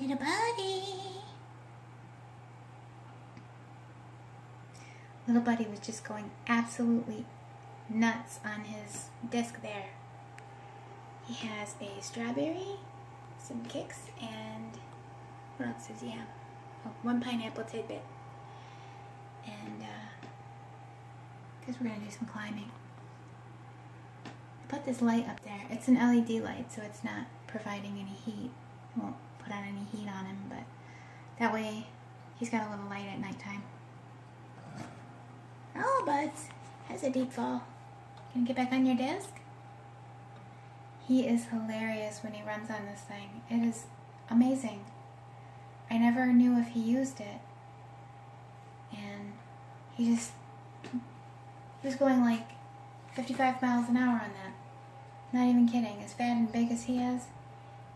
Little buddy. Little buddy was just going absolutely nuts on his disc there. He has a strawberry, some kicks, and what else does he have? Oh, one pineapple tidbit. And because we're going to do some climbing. I put this light up there. It's an LED light, so it's not providing any heat. It won't put on any heat on him, but that way he's got a little light at nighttime. Oh, buds. That's a deep fall. Gonna get back on your desk? He is hilarious when he runs on this thing. It is amazing. I never knew if he used it. And he was going like 55 miles an hour on that. Not even kidding. As fat and big as he is,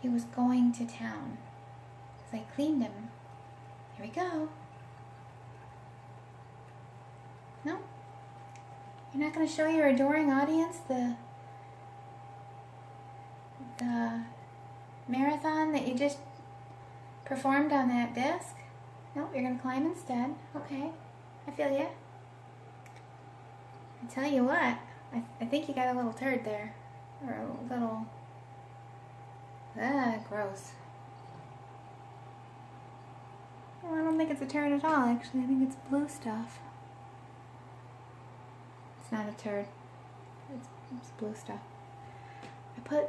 he was going to town. Because I cleaned him. Here we go. No? You're not going to show your adoring audience the marathon that you just performed on that disc? Nope, you're going to climb instead. Okay, I feel ya. I tell you what, I think you got a little turd there. Or a little... gross. Well, I don't think it's a turd at all, actually. I think it's blue stuff. It's not a turd. It's blue stuff. I put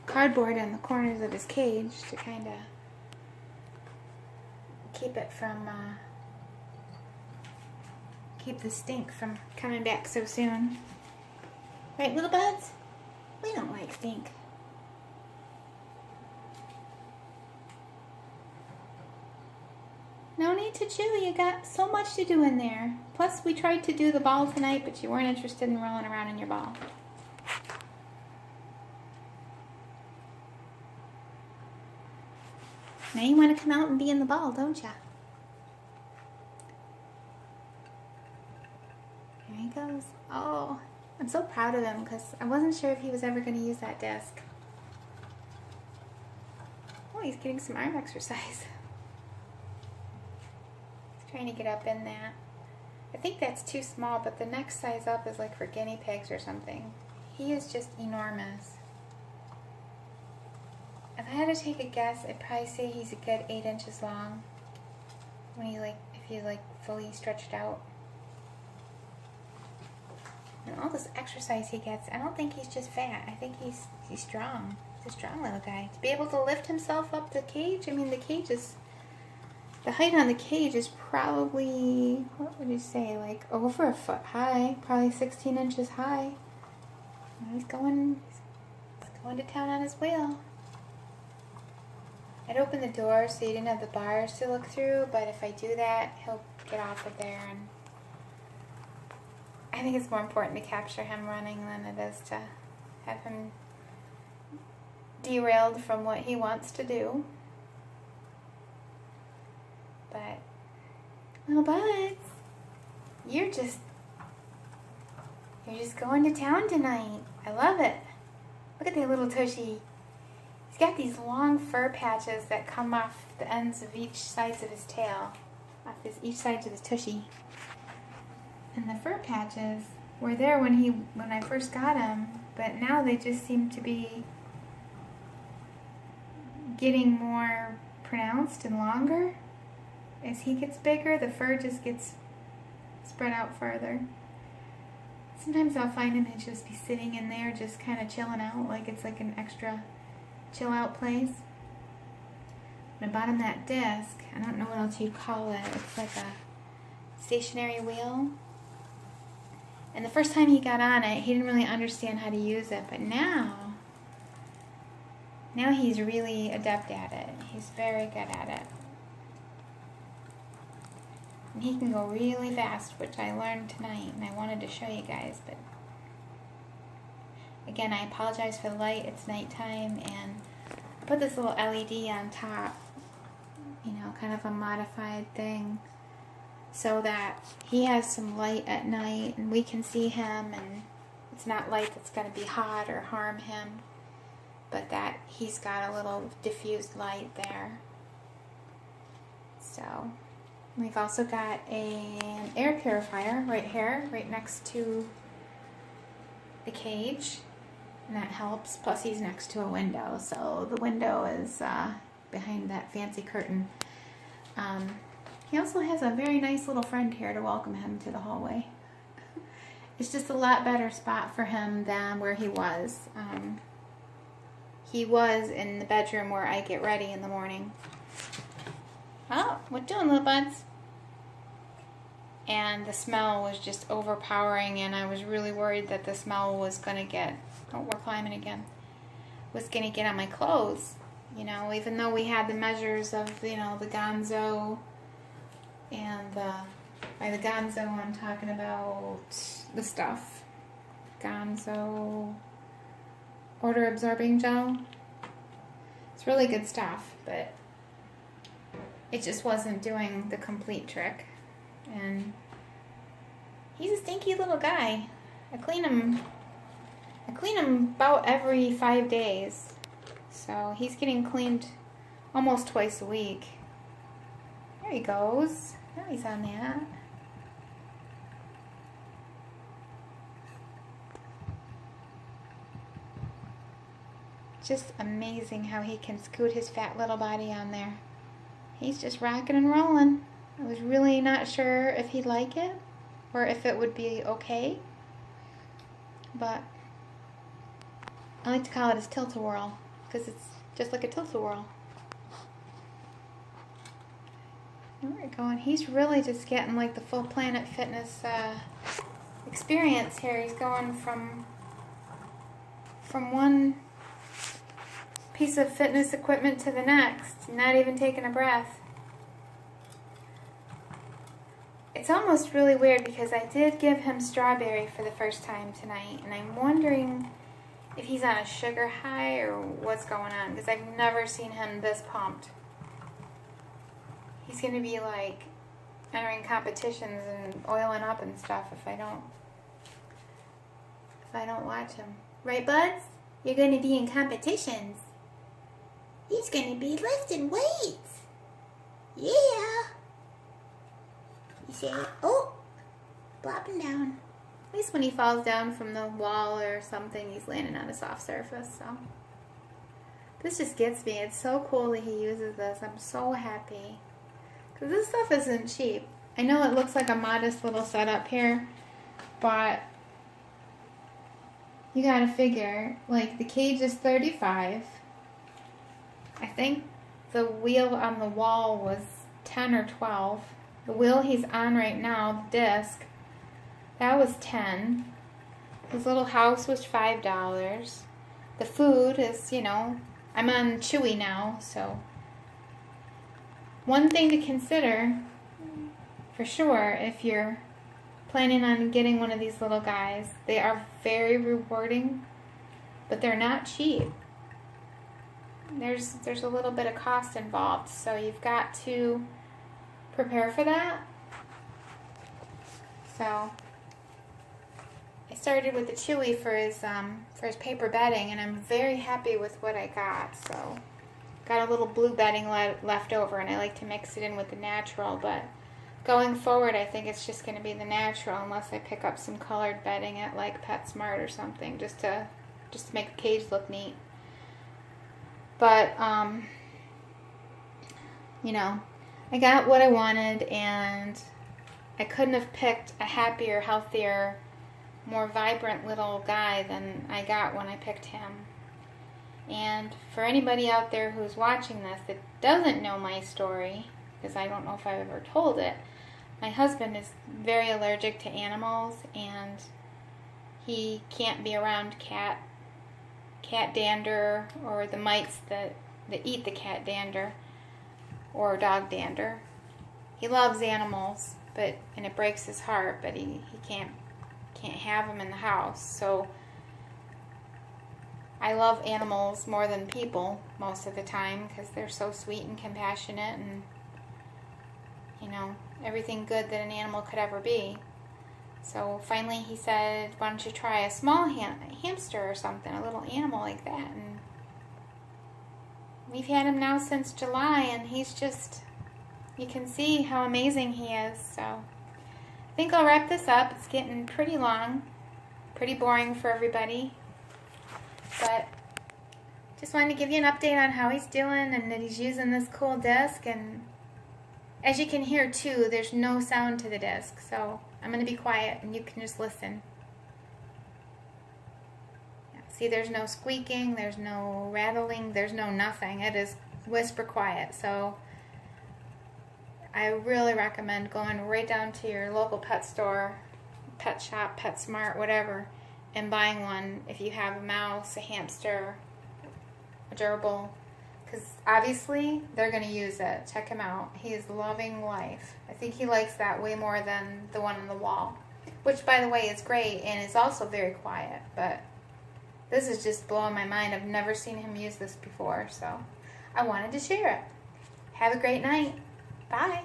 cardboard in the corners of his cage to kind of keep it from, keep the stink from coming back so soon. Right, little buds? We don't like stink. No need to chew, you got so much to do in there. Plus, we tried to do the ball tonight, but you weren't interested in rolling around in your ball. Now you want to come out and be in the ball, don't ya? Here he goes. Oh, I'm so proud of him because I wasn't sure if he was ever going to use that disc. Oh, he's getting some arm exercise. Trying to get up in that. I think that's too small, but the next size up is like for guinea pigs or something. He is just enormous. If I had to take a guess, I'd probably say he's a good 8 inches long. When he if he's fully stretched out. And all this exercise he gets, I don't think he's just fat. I think he's strong. He's a strong little guy. To be able to lift himself up the cage, I mean the cage is... The height on the cage is probably, what would you say, like over a foot high, probably 16 inches high. And he's going to town on his wheel. I'd open the door so you didn't have the bars to look through, but if I do that, he'll get off of there. And I think it's more important to capture him running than it is to have him derailed from what he wants to do. But, little buds, you're just going to town tonight. I love it. Look at that little tushy. He's got these long fur patches that come off the ends of each sides of his tail, each side of his tushy. And the fur patches were there when I first got him, but now they just seem to be getting more pronounced and longer. As he gets bigger, the fur just gets spread out farther. Sometimes I'll find him to just be sitting in there just kind of chilling out, like it's like an extra chill out place. When I bought him that disc, I don't know what else you'd call it. It's like a stationary wheel. And the first time he got on it, he didn't really understand how to use it, but now he's really adept at it. He's very good at it. And he can go really fast, which I learned tonight, and I wanted to show you guys, but again, I apologize for the light. It's nighttime, and I put this little LED on top, kind of a modified thing, so that he has some light at night, and we can see him, and it's not light that's going to be hot or harm him. but that he's got a little diffused light there. So we've also got an air purifier right here, right next to the cage, and that helps. Plus he's next to a window, so the window is behind that fancy curtain. He also has a very nice little friend here to welcome him to the hallway. It's just a lot better spot for him than where he was. He was in the bedroom where I get ready in the morning. Oh, what doing, little buds? And the smell was just overpowering, and I was really worried that the smell was going to get, oh, we're climbing again, was going to get on my clothes. You know, even though we had the measures of, you know, the gonzo, and by the gonzo I'm talking about the stuff. Gonzo odor absorbing gel. It's really good stuff, but it just wasn't doing the complete trick. And he's a stinky little guy. I clean him about every 5 days. So he's getting cleaned almost twice a week. There he goes. Now he's on that. Just amazing how he can scoot his fat little body on there. He's just rocking and rolling. I was really not sure if he'd like it or if it would be okay. But I like to call it his tilt-a-whirl because it's just like a tilt-a-whirl. There we go. And he's really just getting like the full Planet Fitness experience here. He's going from one piece of fitness equipment to the next, not even taking a breath. It's almost really weird because I did give him strawberry for the first time tonight, and I'm wondering if he's on a sugar high or what's going on, because I've never seen him this pumped. He's going to be like entering competitions and oiling up and stuff if I don't watch him. Right, buds? You're going to be in competitions. He's going to be lifting weights. Yeah. You say, oh, plopping down. At least when he falls down from the wall or something, he's landing on a soft surface. So this just gets me. It's so cool that he uses this. I'm so happy. Because this stuff isn't cheap. I know it looks like a modest little setup here, but you gotta figure, like, the cage is $35. I think the wheel on the wall was $10 or $12. The wheel he's on right now, the disc, that was $10. His little house was $5. The food is, you know, I'm on Chewy now, so one thing to consider for sure if you're planning on getting one of these little guys, they are very rewarding, but they're not cheap. There's a little bit of cost involved, so you've got to prepare for that. So I started with the Chewy for his paper bedding, and I'm very happy with what I got. So got a little blue bedding left over, and I like to mix it in with the natural, but going forward I think it's just going to be the natural unless I pick up some colored bedding at like PetSmart or something just to make the cage look neat. But you know, I got what I wanted, and I couldn't have picked a happier, healthier, more vibrant little guy than I got when I picked him. And for anybody out there who's watching this that doesn't know my story, because I don't know if I've ever told it, my husband is very allergic to animals, and he can't be around cat dander or the mites that eat the cat dander or dog dander. He loves animals, and it breaks his heart, but he can't have them in the house. So I love animals more than people most of the time because they're so sweet and compassionate and, you know, everything good that an animal could ever be. So finally he said, why don't you try a small hamster or something, a little animal like that. And We've had him now since July, and he's just, you can see how amazing he is. So I think I'll wrap this up. It's getting pretty long, pretty boring for everybody, but just wanted to give you an update on how he's doing and that he's using this cool disc. And as you can hear too, there's no sound to the disc, so I'm going to be quiet and you can just listen. See, there's no squeaking, there's no rattling, there's no nothing. It is whisper quiet. So I really recommend going right down to your local pet store, pet shop, PetSmart, whatever, and buying one if you have a mouse, a hamster, a gerbil, because obviously they're going to use it. Check him out. He is loving life. I think he likes that way more than the one on the wall, which, by the way, is great and is also very quiet, but this is just blowing my mind. I've never seen him use this before, so I wanted to share it. Have a great night. Bye.